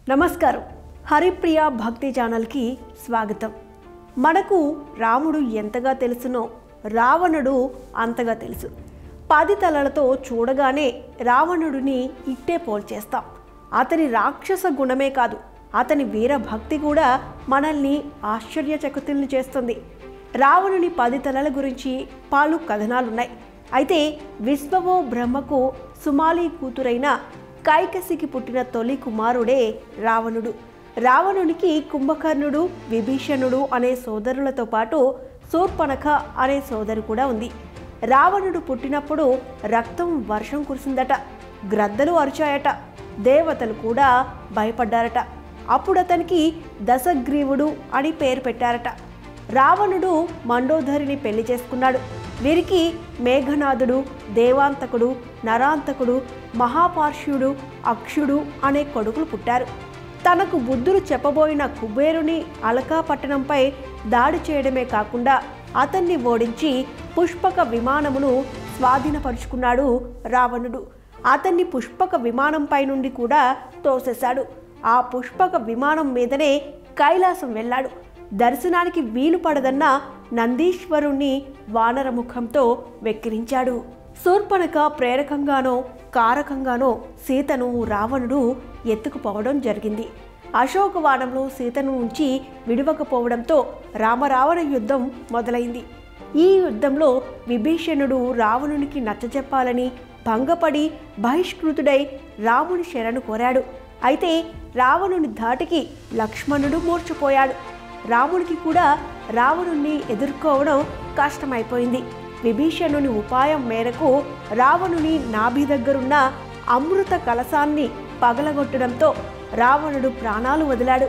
నమస్కారం. హరిప్రియ భక్తి ఛానల్కి స్వాగతం. మనకు రాముడు ఎంతగా తెలుసునో రావణుడు అంతగా తెలుసు. 10 తలలతో చూడగానే రావణుడిని ఇట్టే పోల్చేస్తాం. అతని రాక్షస గుణమే కాదు, అతని వీరభక్తి కూడా మనల్ని ఆశ్చర్యచకితుల్ని చేస్తుంది. రావణుని 10 తలల గురించి పలు కథనాలున్నాయి. అయితే విశ్వవో బ్రహ్మకు సుమాలి కూతురైన కైకసికి పుట్టిన తొలి కుమారుడే రావణుడు. రావణునికి కుంభకర్ణుడు, విభీషణుడు అనే సోదరులతో పాటు శూర్పణఖ అనే సోదరు కూడా ఉంది. రావణుడు పుట్టినప్పుడు రక్తం వర్షం కురిసిందట, గ్రద్దలు అరిచాయట, దేవతలు కూడా భయపడ్డారట. అప్పుడు అతనికి దశగ్రీవుడు అని పేరు పెట్టారట. రావణుడు మండోదరిని పెళ్లి చేసుకున్నాడు. వీరికి మేఘనాథుడు, దేవాంతకుడు, నరాంతకుడు, మహాపార్ష్యుడు, అక్షుడు అనే కొడుకులు పుట్టారు. తనకు బుద్ధులు చెప్పబోయిన కుబేరుని అలకా పట్టణంపై దాడి చేయడమే కాకుండా అతన్ని ఓడించి పుష్పక విమానమును స్వాధీనపరుచుకున్నాడు రావణుడు. అతన్ని పుష్పక విమానంపై నుండి కూడా తోసేశాడు. ఆ పుష్పక విమానం మీదనే కైలాసం వెళ్ళాడు. దర్శనానికి వీలు పడదన్న నందీశ్వరుణ్ణి వానరముఖంతో వెక్కిరించాడు. శూర్పణఖ ప్రేరకంగానో కారకంగానో సీతను రావణుడు ఎత్తుకుపోవడం జరిగింది. అశోకవనంలో సీతను ఉంచి విడవకపోవడంతో రామరావణ యుద్ధం మొదలైంది. ఈ యుద్ధంలో విభీషణుడు రావణునికి నచ్చజెప్పాలని భంగపడి బహిష్కృతుడై రాముని శరణు కోరాడు. అయితే రావణుని ధాటికి లక్ష్మణుడు మూర్ఛపోయాడు. రాముడికి కూడా రావణుణ్ణి ఎదుర్కోవడం కష్టమైపోయింది. విభీషణుని ఉపాయం మేరకు రావణుని నాభి దగ్గరున్న అమృత కలశాన్ని పగలగొట్టడంతో రావణుడు ప్రాణాలు వదిలాడు.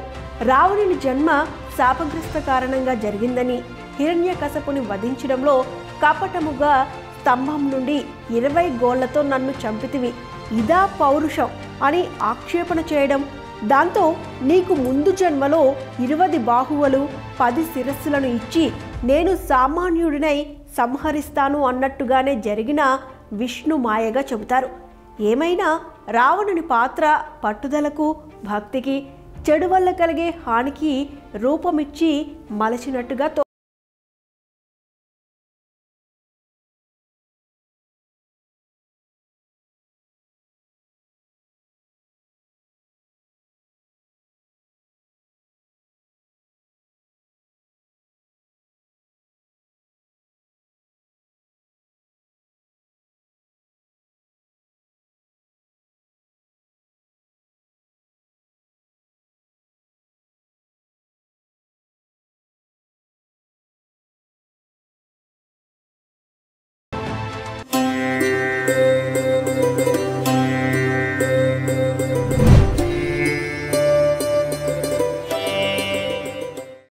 రావణుని జన్మ శాపగ్రస్త కారణంగా జరిగిందని, హిరణ్యకశపుని వధించడంలో కపటముగా స్తంభం నుండి 20 గోళ్లతో నన్ను చంపితివి, ఇదా పౌరుషం అని ఆక్షేపణ చేయడం, దాంతో నీకు ముందు జన్మలో 20 బాహువులు 10 శిరస్సులను ఇచ్చి నేను సామాన్యుడినై సంహరిస్తాను అన్నట్టుగానే జరిగిన విష్ణు మాయగా చెబుతారు. ఏమైనా రావణుని పాత్ర పట్టుదలకు, భక్తికి, చెడు వల్ల కలిగే హానికి రూపమిచ్చి మలచినట్టుగా